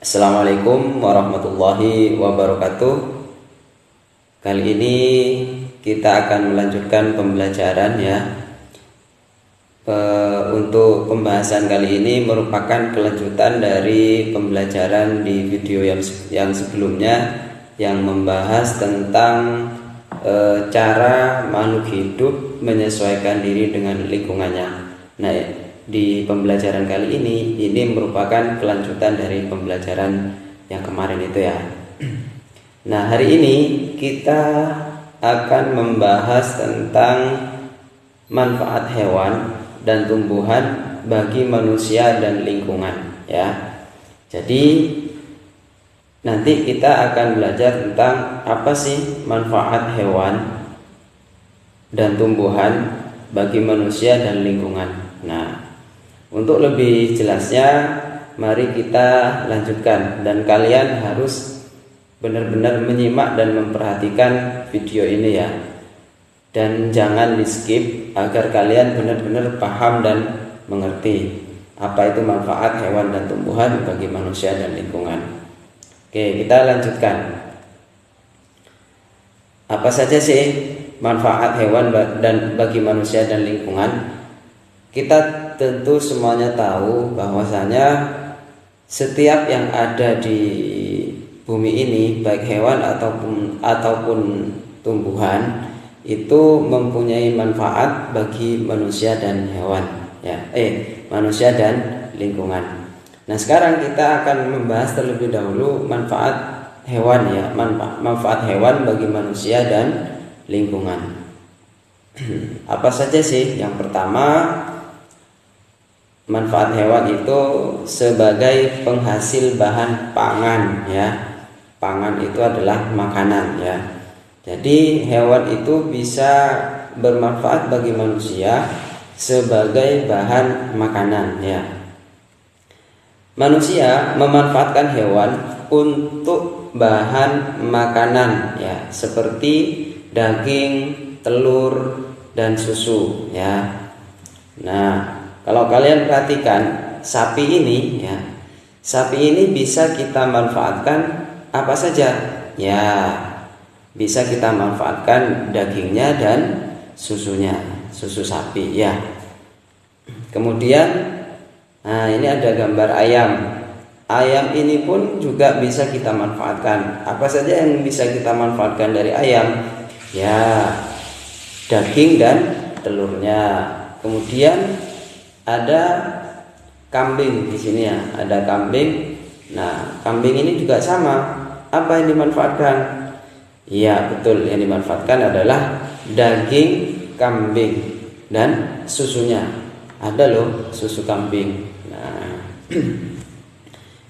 Assalamualaikum warahmatullahi wabarakatuh. Kali ini kita akan melanjutkan pembelajaran ya. Untuk pembahasan kali ini merupakan kelanjutan dari pembelajaran di video yang sebelumnya yang membahas tentang cara makhluk hidup menyesuaikan diri dengan lingkungannya. Nah, di pembelajaran kali ini merupakan kelanjutan dari pembelajaran yang kemarin itu ya. Nah, hari ini kita akan membahas tentang manfaat hewan dan tumbuhan bagi manusia dan lingkungan ya. Jadi nanti kita akan belajar tentang apa sih manfaat hewan dan tumbuhan bagi manusia dan lingkungan. Nah, untuk lebih jelasnya, mari kita lanjutkan dan kalian harus benar-benar menyimak dan memperhatikan video ini ya. Dan jangan di-skip agar kalian benar-benar paham dan mengerti apa itu manfaat hewan dan tumbuhan bagi manusia dan lingkungan. Oke, kita lanjutkan. Apa saja sih manfaat hewan dan bagi manusia dan lingkungan? Kita tentu semuanya tahu bahwasanya setiap yang ada di bumi ini, baik hewan ataupun tumbuhan, itu mempunyai manfaat bagi manusia dan hewan ya. Manusia dan lingkungan. Nah, sekarang kita akan membahas terlebih dahulu manfaat hewan ya, manfaat hewan bagi manusia dan lingkungan. Apa saja sih? Yang pertama, manfaat hewan itu sebagai penghasil bahan pangan ya. Pangan itu adalah makanan ya. Jadi hewan itu bisa bermanfaat bagi manusia sebagai bahan makanan ya. Manusia memanfaatkan hewan untuk bahan makanan ya, seperti daging, telur, dan susu ya. Nah, kalau kalian perhatikan sapi ini ya, sapi ini bisa kita manfaatkan apa saja ya. Bisa kita manfaatkan dagingnya dan susunya, susu sapi ya. Kemudian nah, ini ada gambar ayam. Ayam ini pun juga bisa kita manfaatkan. Apa saja yang bisa kita manfaatkan dari ayam? Ya, daging dan telurnya. Kemudian ada kambing di sini ya, ada kambing. Nah, kambing ini juga sama. Apa yang dimanfaatkan? Iya, betul, yang dimanfaatkan adalah daging kambing dan susunya. Ada loh susu kambing. Nah,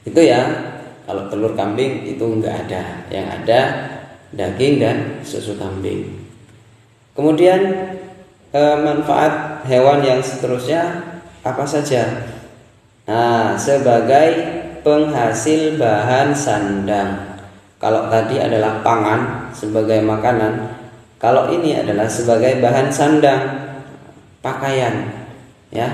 itu ya. Kalau telur kambing itu enggak ada. Yang ada daging dan susu kambing. Kemudian manfaat hewan yang seterusnya apa saja? Nah, sebagai penghasil bahan sandang. Kalau tadi adalah pangan sebagai makanan, kalau ini adalah sebagai bahan sandang, pakaian ya.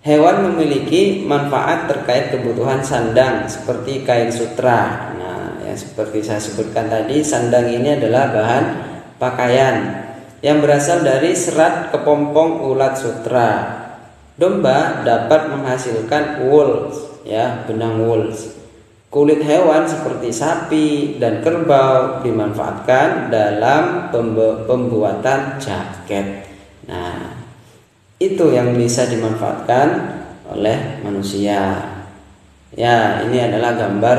Hewan memiliki manfaat terkait kebutuhan sandang seperti kain sutra. Nah, yang seperti saya sebutkan tadi, sandang ini adalah bahan pakaian yang berasal dari serat kepompong ulat sutra. Domba dapat menghasilkan wool ya, benang wool. Kulit hewan seperti sapi dan kerbau dimanfaatkan dalam pembuatan jaket. Nah, itu yang bisa dimanfaatkan oleh manusia. Ya, ini adalah gambar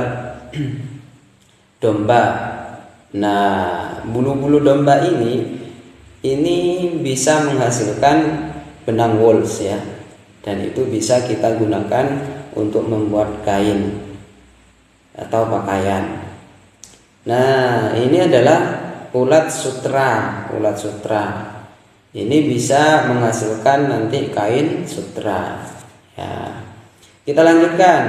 domba. Nah, bulu-bulu domba ini bisa menghasilkan benang wool ya. Dan itu bisa kita gunakan untuk membuat kain atau pakaian. Nah, ini adalah ulat sutra. Ulat sutra ini bisa menghasilkan nanti kain sutra ya. Kita lanjutkan.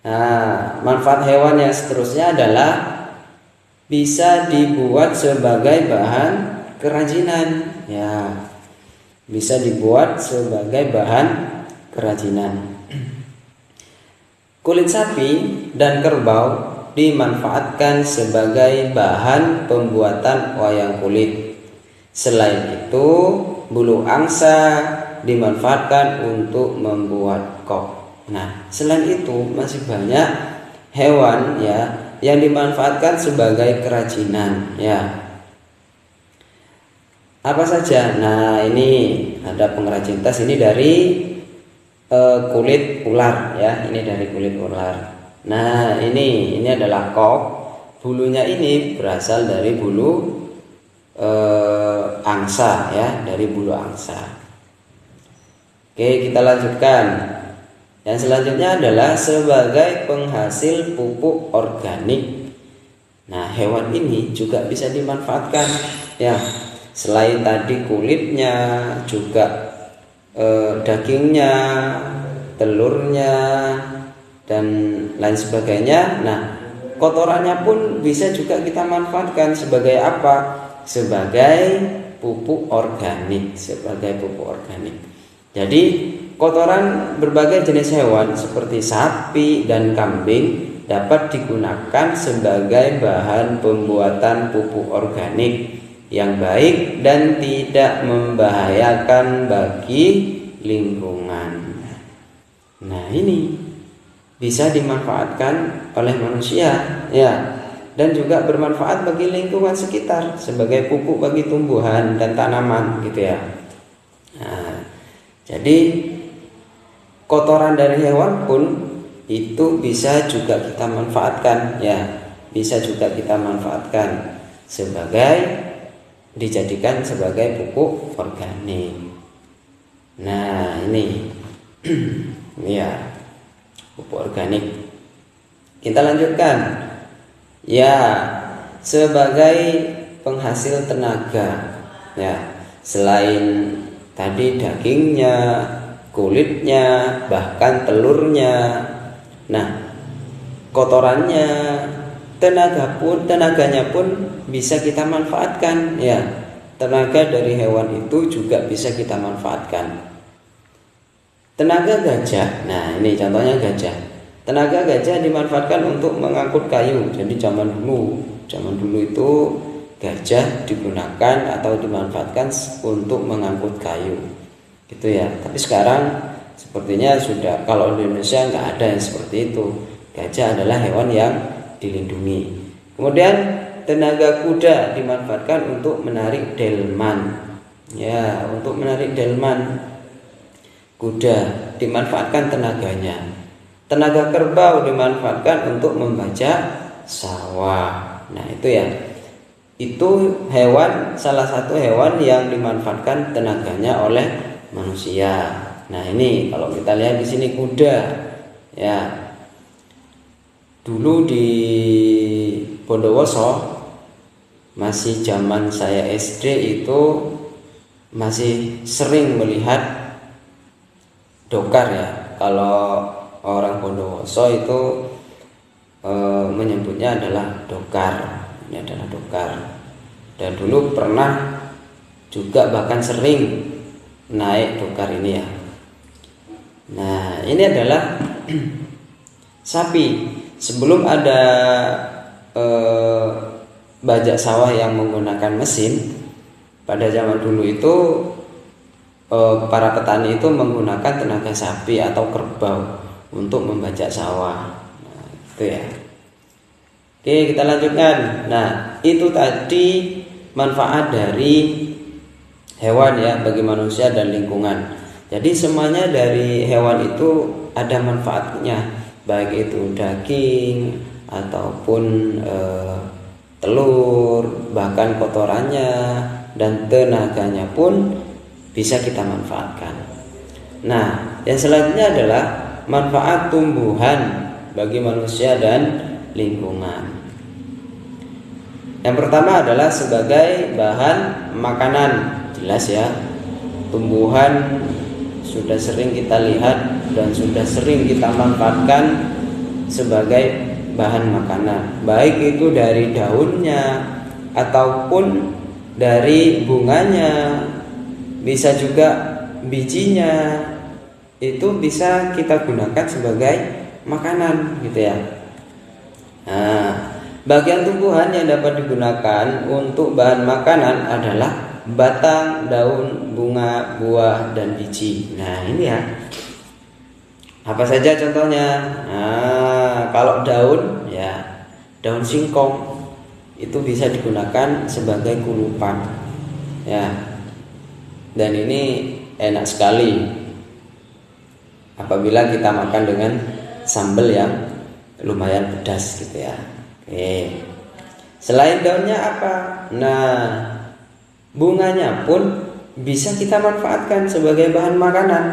Nah, manfaat hewan yang seterusnya adalah bisa dibuat sebagai bahan kerajinan ya. Bisa dibuat sebagai bahan kerajinan. Kulit sapi dan kerbau dimanfaatkan sebagai bahan pembuatan wayang kulit. Selain itu, bulu angsa dimanfaatkan untuk membuat kop. Nah, selain itu masih banyak hewan ya yang dimanfaatkan sebagai kerajinan ya. Apa saja? Nah, ini ada pengrajin tas ini dari kulit ular ya, ini dari kulit ular. Nah, ini adalah kop. Bulunya ini berasal dari bulu angsa ya, dari bulu angsa. Oke, kita lanjutkan. Yang selanjutnya adalah sebagai penghasil pupuk organik. Nah, hewan ini juga bisa dimanfaatkan ya. Selain tadi kulitnya, juga dagingnya, telurnya, dan lain sebagainya. Nah, kotorannya pun bisa juga kita manfaatkan sebagai apa? Sebagai pupuk organik, Jadi kotoran berbagai jenis hewan seperti sapi dan kambing dapat digunakan sebagai bahan pembuatan pupuk organik yang baik dan tidak membahayakan bagi lingkungan. Nah, ini bisa dimanfaatkan oleh manusia ya, dan juga bermanfaat bagi lingkungan sekitar sebagai pupuk bagi tumbuhan dan tanaman gitu ya. Nah, jadi kotoran dari hewan pun itu bisa juga kita manfaatkan ya, bisa juga kita manfaatkan dijadikan sebagai pupuk organik. Nah, ini ya, pupuk organik. Kita lanjutkan. Ya, sebagai penghasil tenaga. Ya, selain tadi dagingnya, kulitnya, bahkan telurnya. Nah, kotorannya, tenaganya pun bisa kita manfaatkan ya. Tenaga dari hewan itu juga bisa kita manfaatkan. Tenaga gajah. Nah, ini contohnya gajah. Tenaga gajah dimanfaatkan untuk mengangkut kayu. Jadi zaman dulu itu gajah digunakan atau dimanfaatkan untuk mengangkut kayu. Gitu ya. Tapi sekarang sepertinya sudah, kalau di Indonesia nggak ada yang seperti itu. Gajah adalah hewan yang dilindungi. Kemudian tenaga kuda dimanfaatkan untuk menarik delman. Ya, untuk menarik delman kuda dimanfaatkan tenaganya. Tenaga kerbau dimanfaatkan untuk membajak sawah. Nah, itu ya. Itu hewan, salah satu hewan yang dimanfaatkan tenaganya oleh manusia. Nah, ini kalau kita lihat di sini kuda. Ya. Dulu di Bondowoso, masih zaman saya SD itu masih sering melihat dokar ya. Kalau orang Bondowoso itu menyebutnya adalah dokar. Ini adalah dokar. Dan dulu pernah juga bahkan sering naik dokar ini ya. Nah, ini adalah sapi. Sebelum ada bajak sawah yang menggunakan mesin, pada zaman dulu itu para petani itu menggunakan tenaga sapi atau kerbau untuk membajak sawah. Nah, itu ya. Oke, kita lanjutkan. Nah, itu tadi manfaat dari hewan ya bagi manusia dan lingkungan. Jadi semuanya dari hewan itu ada manfaatnya, baik itu daging ataupun telur, bahkan kotorannya dan tenaganya pun bisa kita manfaatkan. Nah, yang selanjutnya adalah manfaat tumbuhan bagi manusia dan lingkungan. Yang pertama adalah sebagai bahan makanan. Jelas ya, tumbuhan sudah sering kita lihat dan sudah sering kita manfaatkan sebagai bahan makanan, baik itu dari daunnya ataupun dari bunganya, bisa juga bijinya, itu bisa kita gunakan sebagai makanan gitu ya. Nah, bagian tumbuhan yang dapat digunakan untuk bahan makanan adalah batang, daun, bunga, buah, dan biji. Nah, ini ya. Apa saja contohnya? Nah, kalau daun ya, daun singkong itu bisa digunakan sebagai kulupan. Ya. Dan ini enak sekali apabila kita makan dengan sambal yang lumayan pedas gitu ya. Oke. Selain daunnya apa? Nah, bunganya pun bisa kita manfaatkan sebagai bahan makanan.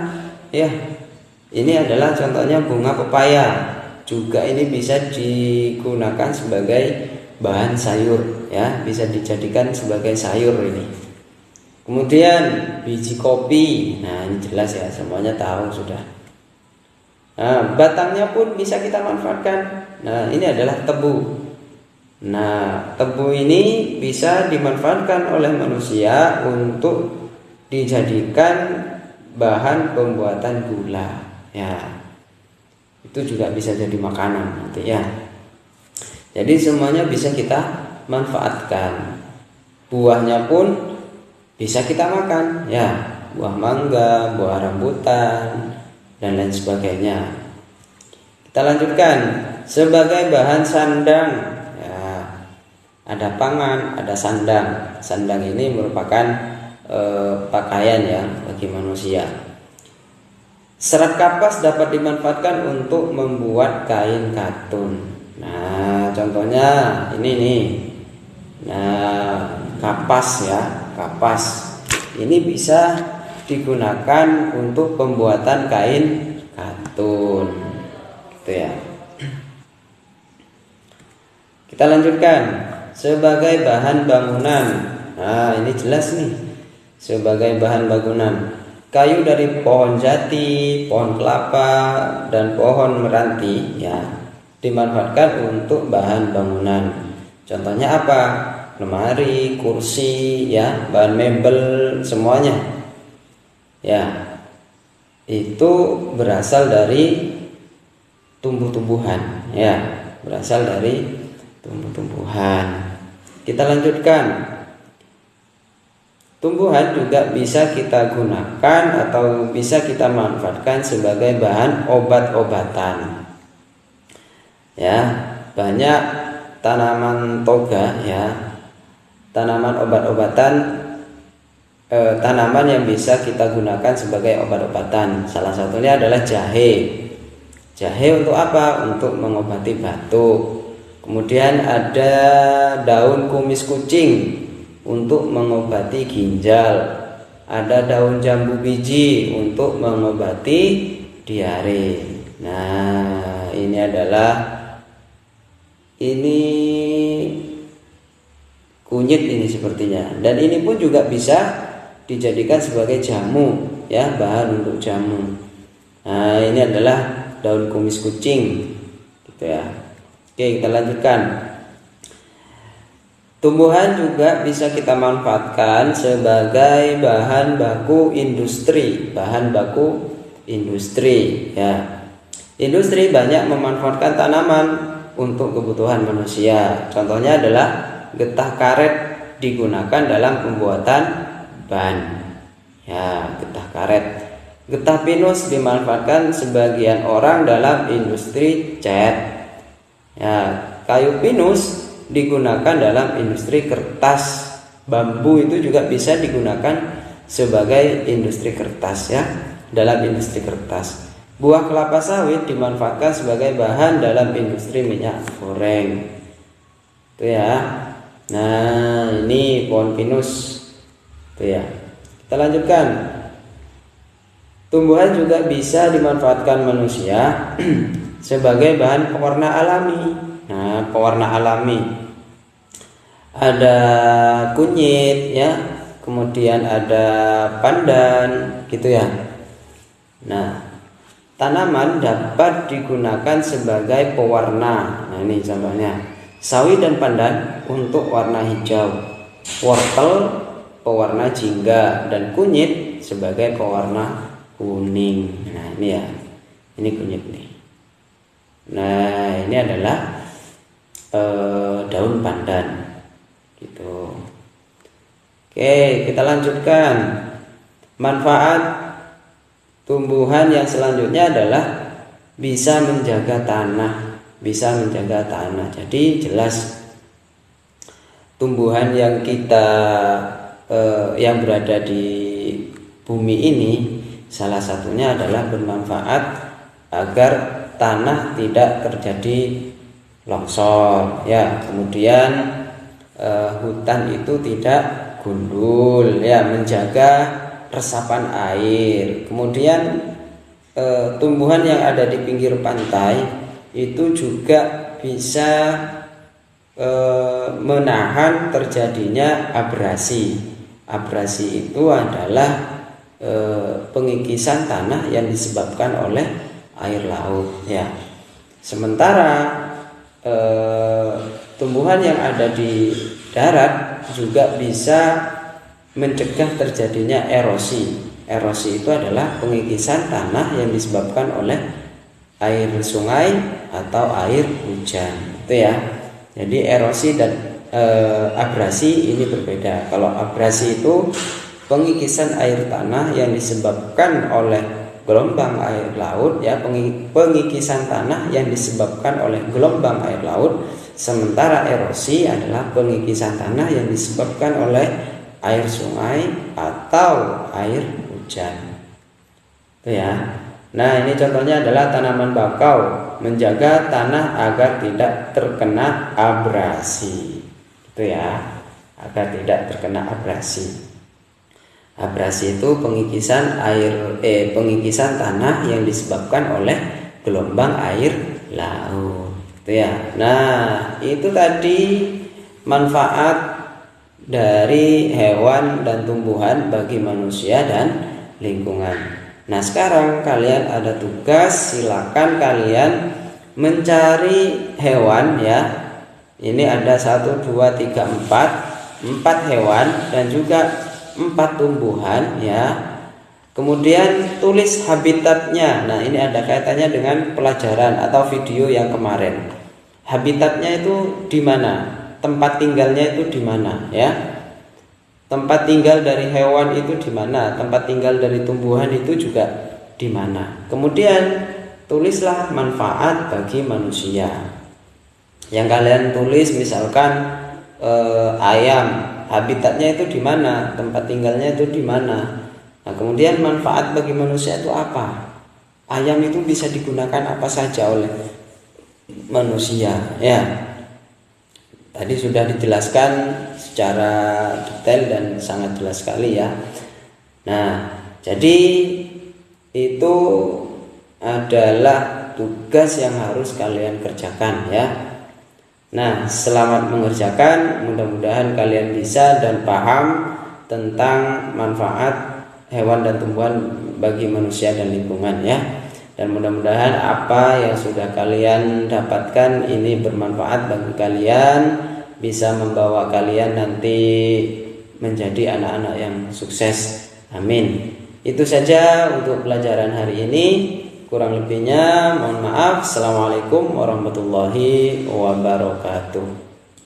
Ya. Ini adalah contohnya bunga pepaya. Juga ini bisa digunakan sebagai bahan sayur ya, bisa dijadikan sebagai sayur ini. Kemudian biji kopi. Nah, ini jelas ya, semuanya tahu sudah. Nah, batangnya pun bisa kita manfaatkan. Nah, ini adalah tebu. Nah, tebu ini bisa dimanfaatkan oleh manusia untuk dijadikan bahan pembuatan gula. Ya, itu juga bisa jadi makanan nanti ya. Jadi semuanya bisa kita manfaatkan. Buahnya pun bisa kita makan ya, buah mangga, buah rambutan, dan lain sebagainya. Kita lanjutkan sebagai bahan sandang ya, ada pangan, ada sandang. Sandang ini merupakan pakaian ya bagi manusia. Serat kapas dapat dimanfaatkan untuk membuat kain katun. Nah, contohnya ini nih. Nah, kapas ya, kapas. Ini bisa digunakan untuk pembuatan kain katun. Gitu ya. Kita lanjutkan sebagai bahan bangunan. Nah, ini jelas nih. Sebagai bahan bangunan. Kayu dari pohon jati, pohon kelapa, dan pohon meranti ya dimanfaatkan untuk bahan bangunan. Contohnya apa? Lemari, kursi ya, bahan mebel semuanya. Ya. Itu berasal dari tumbuh-tumbuhan ya, berasal dari tumbuh-tumbuhan. Kita lanjutkan. Tumbuhan juga bisa kita gunakan atau bisa kita manfaatkan sebagai bahan obat-obatan. Ya, banyak tanaman toga ya, tanaman obat-obatan, tanaman yang bisa kita gunakan sebagai obat-obatan. Salah satunya adalah jahe. Jahe untuk apa? Untuk mengobati batuk. Kemudian ada daun kumis kucing untuk mengobati ginjal. Ada daun jambu biji untuk mengobati diare. Nah, ini kunyit ini sepertinya. Dan ini pun juga bisa dijadikan sebagai jamu ya, bahan untuk jamu. Nah, ini adalah daun kumis kucing gitu ya. Oke, kita lanjutkan. Tumbuhan juga bisa kita manfaatkan sebagai bahan baku industri, ya. Industri banyak memanfaatkan tanaman untuk kebutuhan manusia. Contohnya adalah getah karet digunakan dalam pembuatan ban. Ya, getah karet. Getah pinus dimanfaatkan sebagian orang dalam industri cat. Ya, kayu pinus digunakan dalam industri kertas. Bambu itu juga bisa digunakan sebagai industri kertas ya, dalam industri kertas. Buah kelapa sawit dimanfaatkan sebagai bahan dalam industri minyak goreng. Itu ya. Nah, ini pohon pinus. Itu ya. Kita lanjutkan. Tumbuhan juga bisa dimanfaatkan manusia sebagai bahan pewarna alami. Nah, pewarna alami ada kunyit ya, kemudian ada pandan gitu ya. Nah, tanaman dapat digunakan sebagai pewarna. Nah, ini contohnya sawi dan pandan untuk warna hijau, wortel pewarna jingga, dan kunyit sebagai pewarna kuning. Nah, ini ya, ini kunyit nih. Nah, ini adalah daun pandan gitu. Oke, kita lanjutkan. Manfaat tumbuhan yang selanjutnya adalah bisa menjaga tanah, Jadi jelas tumbuhan yang yang berada di bumi ini salah satunya adalah bermanfaat agar tanah tidak terjadi longsor, ya. Kemudian hutan itu tidak gundul, ya, menjaga resapan air. Kemudian tumbuhan yang ada di pinggir pantai itu juga bisa menahan terjadinya abrasi. Abrasi itu adalah pengikisan tanah yang disebabkan oleh air laut, ya. Sementara tumbuhan yang ada di darat juga bisa mencegah terjadinya erosi. Erosi itu adalah pengikisan tanah yang disebabkan oleh air sungai atau air hujan, itu ya. Jadi erosi dan abrasi ini berbeda. Kalau abrasi itu pengikisan air tanah yang disebabkan oleh gelombang air laut, ya, pengikisan tanah yang disebabkan oleh gelombang air laut. Sementara erosi adalah pengikisan tanah yang disebabkan oleh air sungai atau air hujan. Itu ya. Nah, ini contohnya adalah tanaman bakau, menjaga tanah agar tidak terkena abrasi. Itu ya, agar tidak terkena abrasi. Abrasi itu pengikisan tanah yang disebabkan oleh gelombang air laut. Ya. Nah, itu tadi manfaat dari hewan dan tumbuhan bagi manusia dan lingkungan. Nah, sekarang kalian ada tugas, silakan kalian mencari hewan, ya. Ini ada 1, 2, 3, 4 hewan dan juga 4 tumbuhan, ya. Kemudian tulis habitatnya. Nah, ini ada kaitannya dengan pelajaran atau video yang kemarin. Habitatnya itu di mana? Tempat tinggalnya itu di mana, ya? Tempat tinggal dari hewan itu di mana? Tempat tinggal dari tumbuhan itu juga di mana? Kemudian tulislah manfaat bagi manusia. Yang kalian tulis misalkan ayam, habitatnya itu di mana? Tempat tinggalnya itu di mana? Nah, kemudian manfaat bagi manusia itu apa? Ayam itu bisa digunakan apa saja oleh manusia, ya. Tadi sudah dijelaskan secara detail dan sangat jelas sekali, ya. Nah, jadi itu adalah tugas yang harus kalian kerjakan, ya. Nah, selamat mengerjakan. Mudah-mudahan kalian bisa dan paham tentang manfaat hewan dan tumbuhan bagi manusia dan lingkungan, ya. Dan mudah-mudahan apa yang sudah kalian dapatkan ini bermanfaat bagi kalian, bisa membawa kalian nanti menjadi anak-anak yang sukses. Amin. Itu saja untuk pelajaran hari ini. Kurang lebihnya mohon maaf. Assalamualaikum warahmatullahi wabarakatuh.